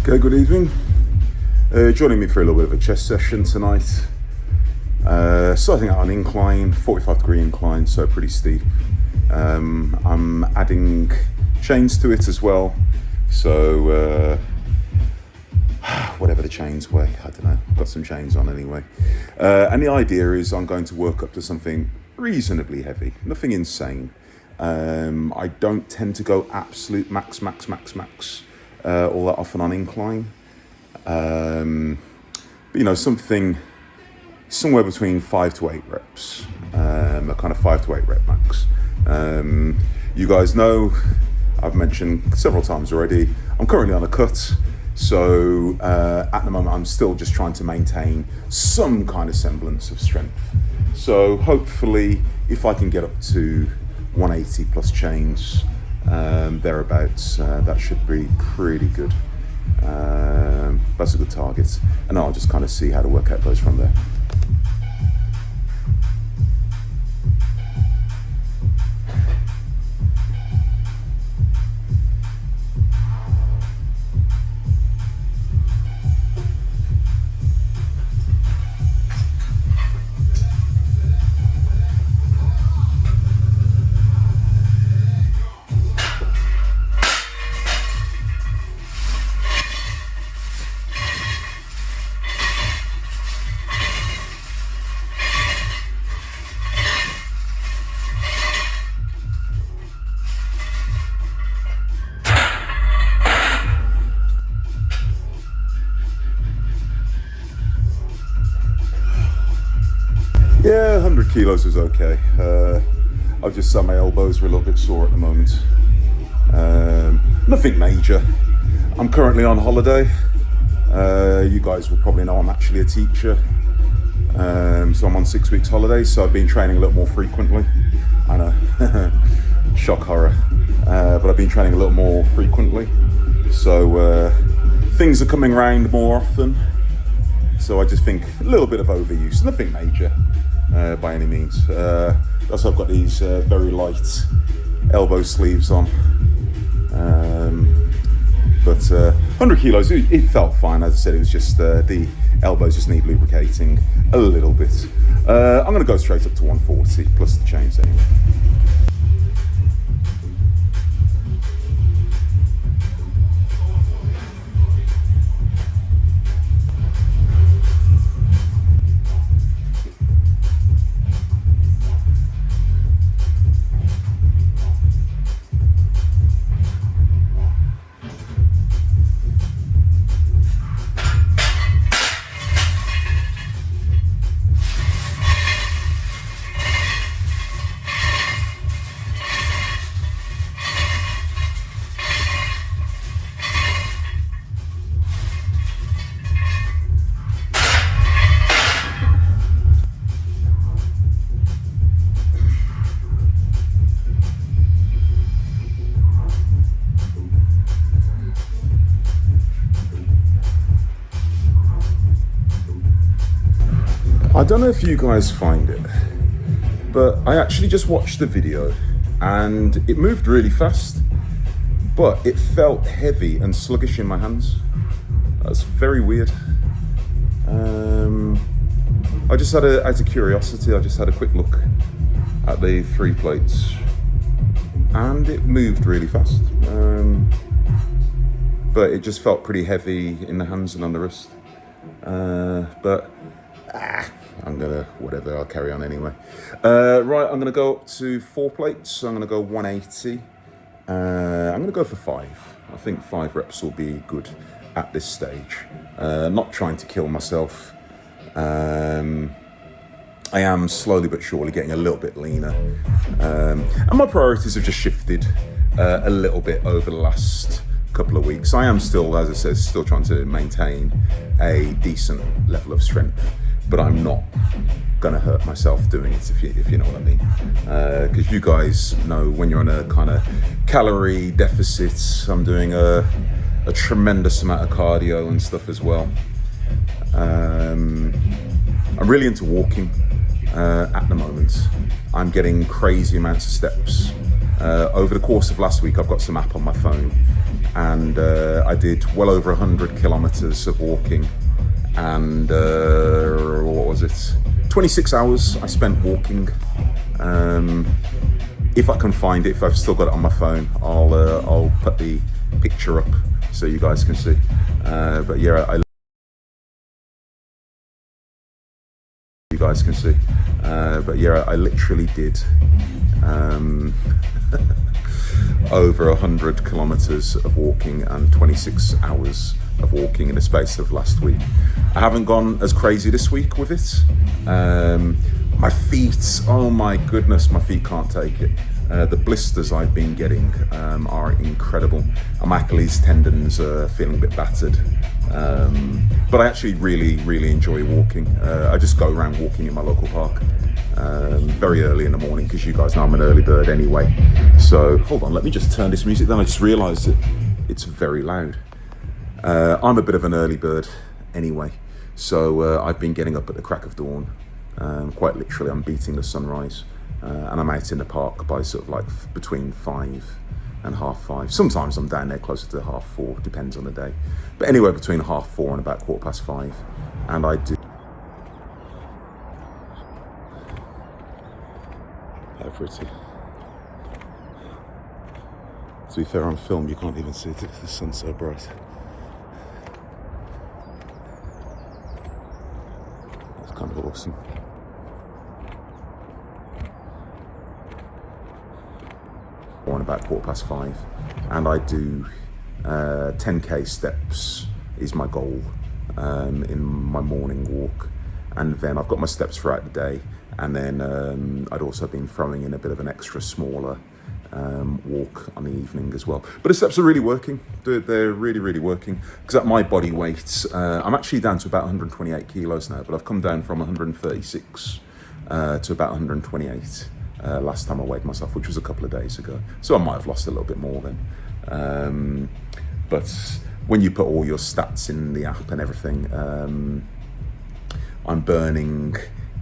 Okay, good evening. Joining me for a little bit of a chest session tonight. Starting out on incline, 45-degree incline, so pretty steep. I'm adding chains to it as well, so whatever the chains weigh, I don't know, got some chains on anyway. And the idea is I'm going to work up to something reasonably heavy, nothing insane. I don't tend to go absolute max all that often on incline. But something somewhere between 5 to 8 reps, a kind of 5 to 8 rep max. You guys know, I've mentioned several times already, I'm currently on a cut, so at the moment I'm still just trying to maintain some kind of semblance of strength. So hopefully if I can get up to 180 plus chains, thereabouts, that should be pretty good. That's a good target, and I'll just kind of see how the workout goes from there. Yeah, 100 kilos is okay. I've just said my elbows are a little bit sore at the moment. Nothing major. I'm currently on holiday. You guys will probably know I'm actually a teacher. So I'm on 6 weeks holiday, so I've been training a little more frequently. I know, shock horror. But I've been training a little more frequently. So things are coming around more often. So I just think a little bit of overuse, nothing major. By any means. Also, I've got these very light elbow sleeves on. But 100 kilos, it felt fine. As I said, it was just the elbows just need lubricating a little bit. I'm going to go straight up to 140 plus the chains anyway. I don't know if you guys find it, but I actually just watched the video and it moved really fast, but it felt heavy and sluggish in my hands. That's very weird. I just had out of curiosity, I just had a quick look at the 3 plates and it moved really fast. But it just felt pretty heavy in the hands and on the wrist. I'm gonna, whatever, I'll carry on anyway. Right, I'm gonna go up to 4 plates. I'm gonna go 180. I'm gonna go for 5. I think 5 reps will be good at this stage. Not trying to kill myself. I am slowly but surely getting a little bit leaner. And my priorities have just shifted a little bit over the last couple of weeks. I am still, as I said, still trying to maintain a decent level of strength, but I'm not gonna hurt myself doing it, if you know what I mean. Because you guys know when you're on a kind of calorie deficit, I'm doing a tremendous amount of cardio and stuff as well. I'm really into walking at the moment. I'm getting crazy amounts of steps. Over the course of last week, I've got some app on my phone and I did well over 100 kilometers of walking, and what was it? 26 hours I spent walking. If I can find it, if I've still got it on my phone, I'll put the picture up so you guys can see. But yeah, you guys can see. But yeah, I literally did over 100 kilometers of walking and 26 hours of walking in the space of last week. I haven't gone as crazy this week with it. My feet, oh my goodness, my feet can't take it. The blisters I've been getting are incredible. My Achilles tendons are feeling a bit battered. But I actually really enjoy walking. I just go around walking in my local park very early in the morning, because you guys know I'm an early bird anyway. So hold on, let me just turn this music down. I just realised that it's very loud. I'm a bit of an early bird anyway, so I've been getting up at the crack of dawn. Quite literally, I'm beating the sunrise, and I'm out in the park by sort of like between 5 and 5:30. Sometimes I'm down there closer to 4:30, depends on the day. But anywhere between 4:30 and about 5:15, and I do. How pretty. To be fair, on film you can't even see it, the sun's so bright. That's kind of awesome. On about 5:15, and I do 10k steps is my goal in my morning walk, and then I've got my steps throughout the day, and then I'd also been throwing in a bit of an extra smaller walk on the evening as well. But the steps are really working. They're really working, because at my body weight, I'm actually down to about 128 kilos now, but I've come down from 136 to about 128 last time I weighed myself, which was a couple of days ago. So I might have lost a little bit more then. But when you put all your stats in the app and everything, I'm burning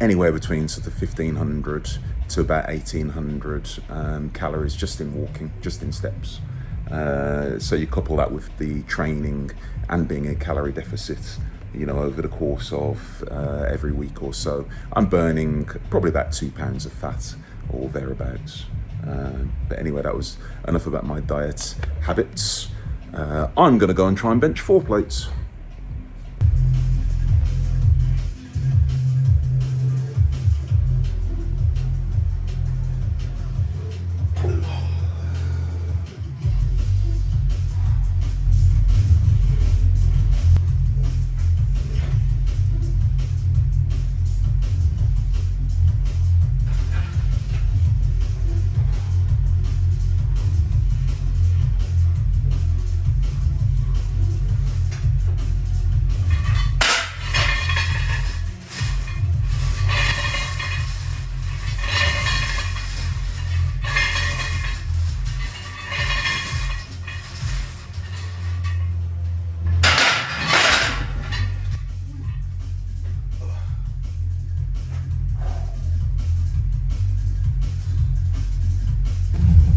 anywhere between sort of 1,500 to about 1,800 calories just in walking, just in steps. So you couple that with the training and being a calorie deficit, you know, over the course of every week or so, I'm burning probably about 2 pounds of fat or thereabouts. But anyway, that was enough about my diet habits. I'm gonna go and try and bench 4 plates.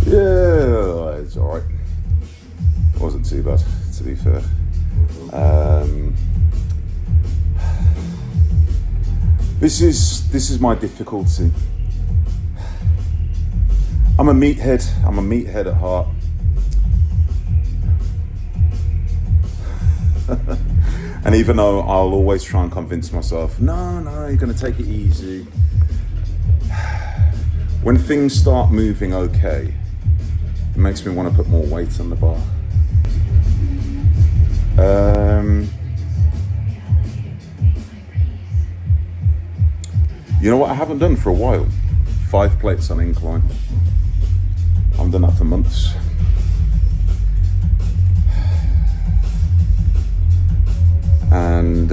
Yeah, it's all right. It wasn't too bad, to be fair. This is my difficulty. I'm a meathead. I'm a meathead at heart. And even though I'll always try and convince myself, no, you're going to take it easy. When things start moving okay, it makes me want to put more weight on the bar. You know what I haven't done for a while? 5 plates on incline. I haven't done that for months. And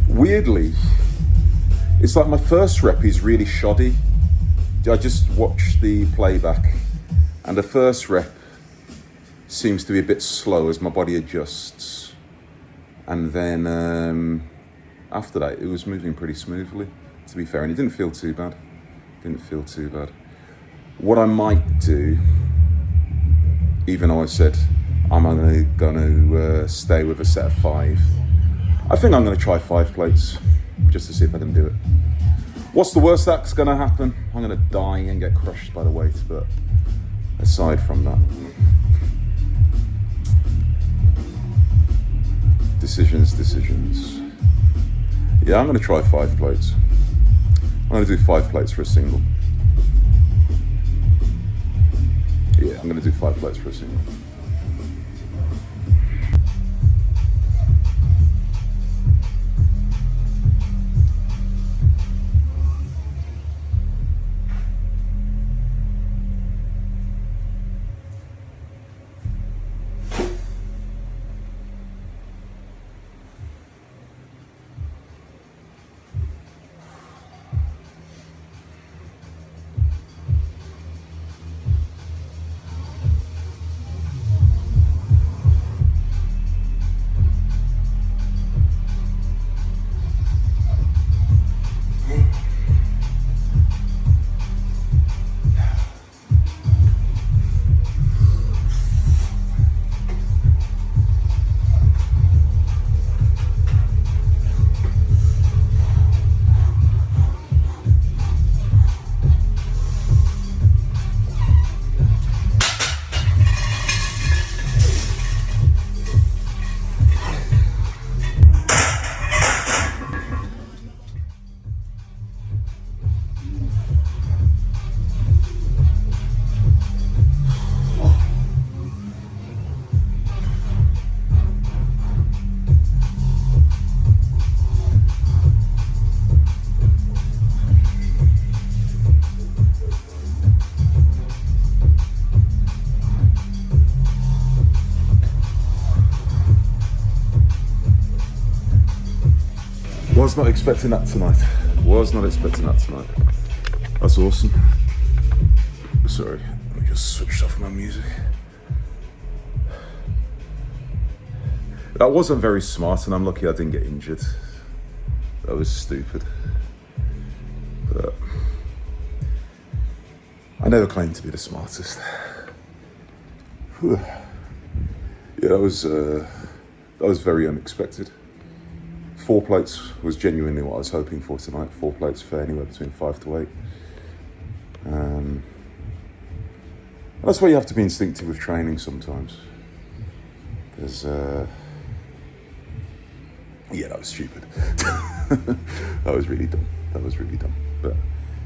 weirdly, it's like my first rep is really shoddy. I just watched the playback, and the first rep seems to be a bit slow as my body adjusts. And then after that, it was moving pretty smoothly, to be fair, and it didn't feel too bad. What I might do even though I said I'm only going to stay with a set of 5. I think I'm going to try 5 plates just to see if I can do it. What's the worst that's going to happen? I'm going to die and get crushed by the weight, but aside from that, decisions. Yeah, I'm going to try 5 plates. I'm going to do 5 plates for a single. Yeah, I'm going to do 5 plates for a single. Was not expecting that tonight. That's awesome. Sorry, let me just switch off my music. That wasn't very smart, and I'm lucky I didn't get injured. That was stupid. But I never claimed to be the smartest. Yeah, that was very unexpected. 4 plates was genuinely what I was hoping for tonight. 4 plates for anywhere between 5 to 8. That's why you have to be instinctive with training sometimes. Because, yeah, that was stupid. That was really dumb. But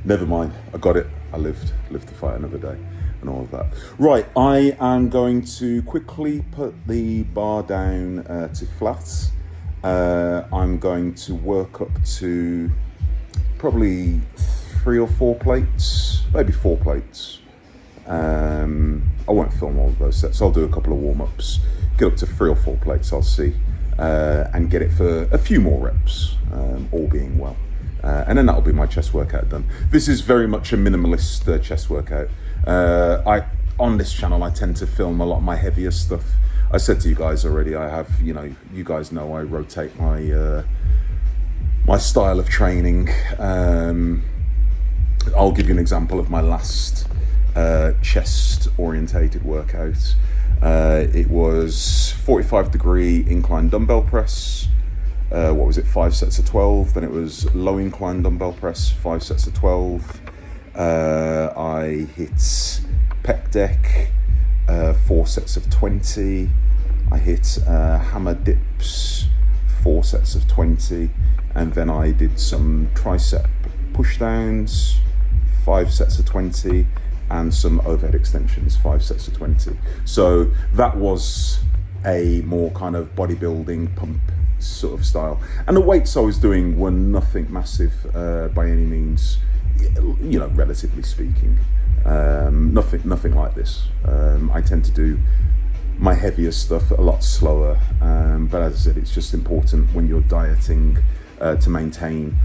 never mind. I got it. I lived to fight another day and all of that. Right, I am going to quickly put the bar down to flat. I'm going to work up to probably 3 or 4 plates, maybe 4 plates. I won't film all of those sets. I'll do a couple of warm-ups, get up to 3 or 4 plates, I'll see, and get it for a few more reps, all being well. And then that'll be my chest workout done. This is very much a minimalist chest workout. On this channel, I tend to film a lot of my heavier stuff. I said to you guys already, I have, you guys know I rotate my my style of training. I'll give you an example of my last chest-orientated workout. It was 45-degree incline dumbbell press. 5 sets of 12. Then it was low incline dumbbell press, 5 sets of 12. I hit pec deck, 4 sets of 20. I hit hammer dips, 4 sets of 20, and then I did some tricep push downs, 5 sets of 20, and some overhead extensions, 5 sets of 20. So that was a more kind of bodybuilding pump sort of style. And the weights I was doing were nothing massive by any means, relatively speaking. Nothing like this. I tend to do my heavier stuff a lot slower, but as I said, it's just important when you're dieting to maintain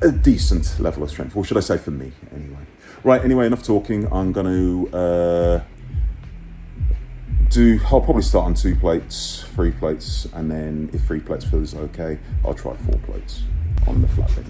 a decent level of strength, or should I say for me anyway. Right, anyway, enough talking. I'm going to I'll probably start on 2 plates, 3 plates, and then if 3 plates feels okay, I'll try 4 plates on the flat bench.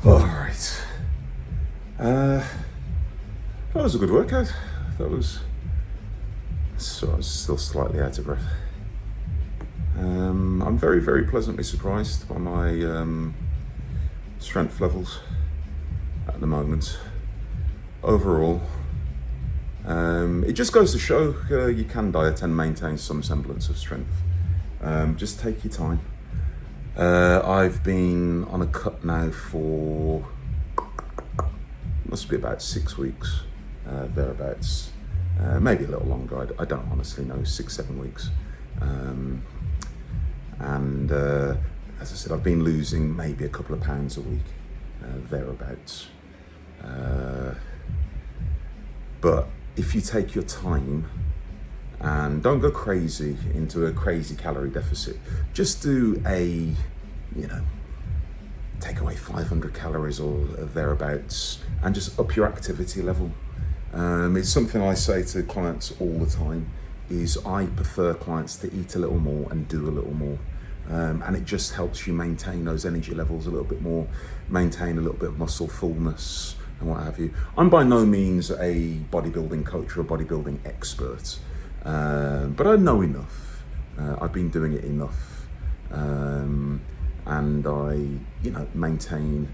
All right. That was a good workout. That was. So I was still slightly out of breath. I'm very, very pleasantly surprised by my strength levels at the moment. Overall, it just goes to show you can diet and maintain some semblance of strength. Just take your time. I've been on a cut now for must be about 6 weeks, thereabouts. Maybe a little longer. I don't honestly know. 6-7 weeks. And as I said, I've been losing maybe a couple of pounds a week, thereabouts. But if you take your time and don't go crazy into a crazy calorie deficit, just do take away 500 calories or thereabouts and just up your activity level. It's something I say to clients all the time, is I prefer clients to eat a little more and do a little more. And it just helps you maintain those energy levels a little bit more, maintain a little bit of muscle fullness and what have you. I'm by no means a bodybuilding coach or a bodybuilding expert, but I know enough. I've been doing it enough, and I, maintain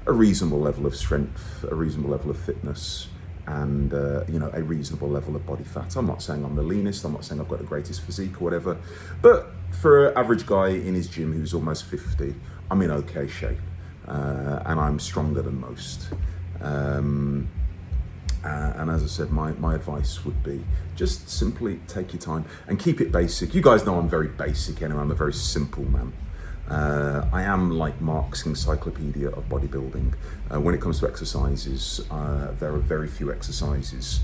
a reasonable level of strength, a reasonable level of fitness, and a reasonable level of body fat. I'm not saying I'm the leanest, I'm not saying I've got the greatest physique or whatever, but for an average guy in his gym who's almost 50, I'm in okay shape, and I'm stronger than most. And as I said, my advice would be just simply take your time and keep it basic. You guys know I'm very basic anyway, I'm a very simple man. I am like Mark's encyclopedia of bodybuilding. When it comes to exercises, there are very few exercises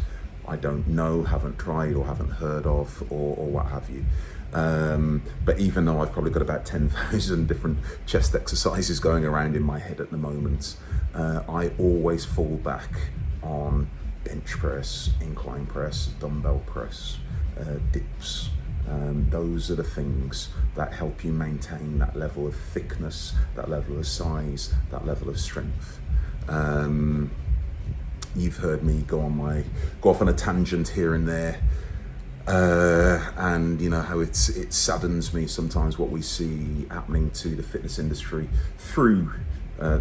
I don't know, haven't tried or haven't heard of or what have you. But even though I've probably got about 10,000 different chest exercises going around in my head at the moment, I always fall back on bench press, incline press, dumbbell press, dips. Those are the things that help you maintain that level of thickness, that level of size, that level of strength. You've heard me go off on a tangent here and there, and you know how it saddens me sometimes what we see happening to the fitness industry through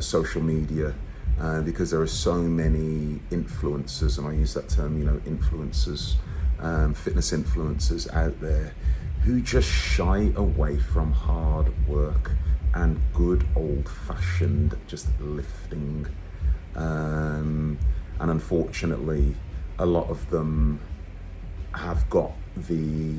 social media, because there are so many influencers, and I use that term, influencers, fitness influencers out there who just shy away from hard work and good old-fashioned just lifting, and unfortunately a lot of them have got the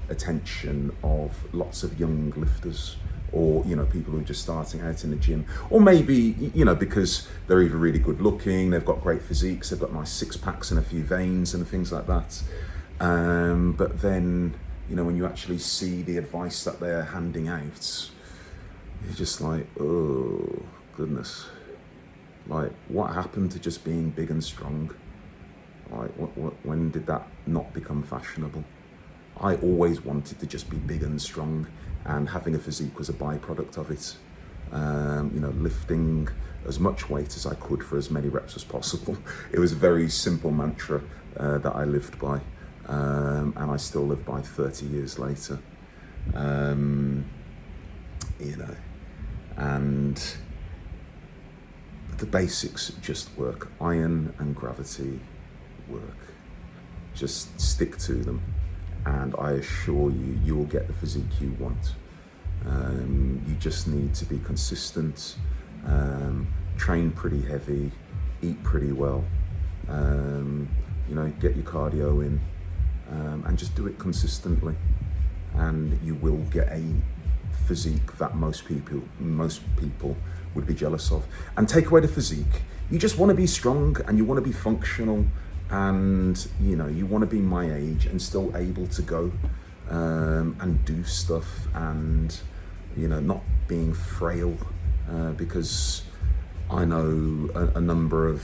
attention of lots of young lifters, or people who are just starting out in the gym, or maybe because they're either really good looking, they've got great physiques, they've got nice six packs and a few veins and things like that, but then when you actually see the advice that they're handing out, you're just like, oh goodness, like what happened to just being big and strong? Like when did that not become fashionable? I always wanted to just be big and strong, and having a physique was a byproduct of it. Lifting as much weight as I could for as many reps as possible. It was a very simple mantra that I lived by, and I still live by 30 years later. And the basics just work. Iron and gravity work. Just stick to them, and I assure you will get the physique you want. You just need to be consistent, train pretty heavy, eat pretty well, get your cardio in, and just do it consistently, and you will get a physique that most people would be jealous of. And take away the physique, you just want to be strong and you want to be functional, and you want to be my age and still able to go and do stuff, and not being frail, because I know a number of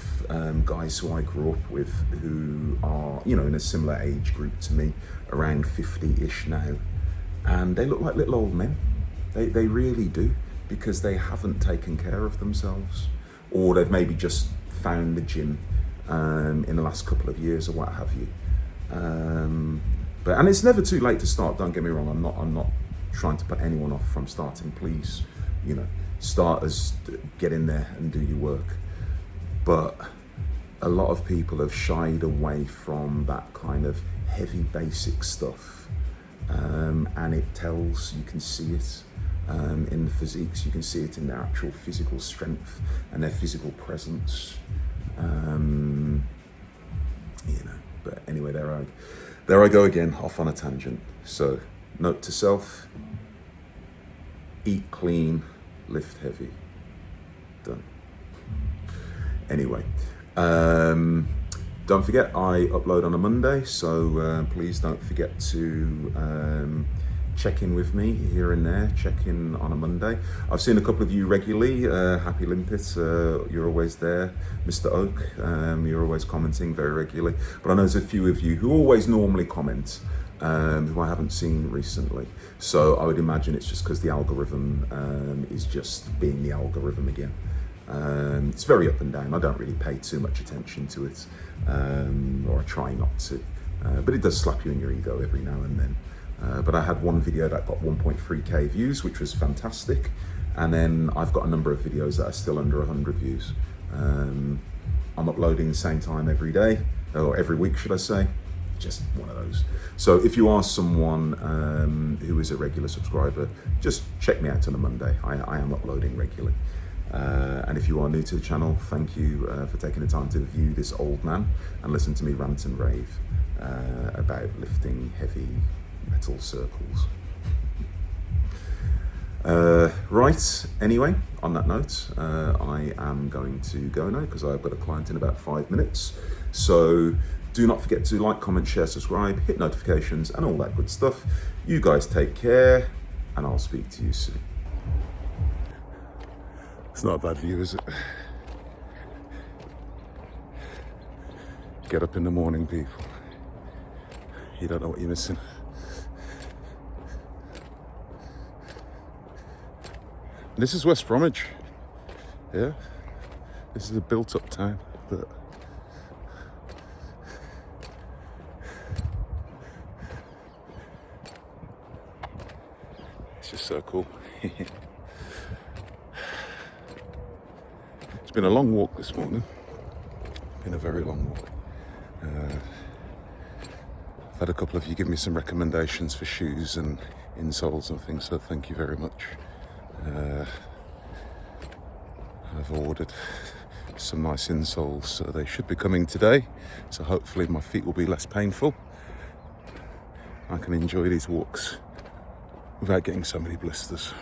guys who I grew up with who are in a similar age group to me, around 50-ish now, and they look like little old men. They really do, because they haven't taken care of themselves. or they've maybe just found the gym in the last couple of years or what have you. And it's never too late to start. Don't get me wrong. I'm not trying to put anyone off from starting. Please, starters, get in there and do your work. But a lot of people have shied away from that kind of heavy basic stuff, and it tells. You can see it in the physiques. You can see it in their actual physical strength and their physical presence. But anyway, there I go again, off on a tangent. So, note to self: eat clean, lift heavy. Done. Anyway, don't forget I upload on a Monday, so please don't forget to check in with me here and there. Check in on a Monday. I've seen a couple of you regularly. Happy Limpet, you're always there. Mr. Oak, you're always commenting very regularly. But I know there's a few of you who always normally comment, who I haven't seen recently. So I would imagine it's just because the algorithm is just being the algorithm again. It's very up and down. I don't really pay too much attention to it, or I try not to. But it does slap you in your ego every now and then. But I had one video that got 1.3k views, which was fantastic. And then I've got a number of videos that are still under 100 views. I'm uploading the same time every day, or every week, should I say. Just one of those. So if you are someone who is a regular subscriber, just check me out on a Monday. I am uploading regularly. And if you are new to the channel, thank you for taking the time to view this old man and listen to me rant and rave about lifting heavy metal circles. Right, anyway, on that note, I am going to go now because I've got a client in about 5 minutes. So do not forget to like, comment, share, subscribe, hit notifications and all that good stuff. You guys take care and I'll speak to you soon. It's not a bad view, is it? Get up in the morning, people. You don't know what you're missing. This is West Bromwich. Yeah, this is a built-up town, but it's just so cool. It's been a long walk this morning. Been a very long walk. I've had a couple of you give me some recommendations for shoes and insoles and things, so thank you very much. I've ordered some nice insoles, so they should be coming today. So hopefully my feet will be less painful. I can enjoy these walks without getting so many blisters.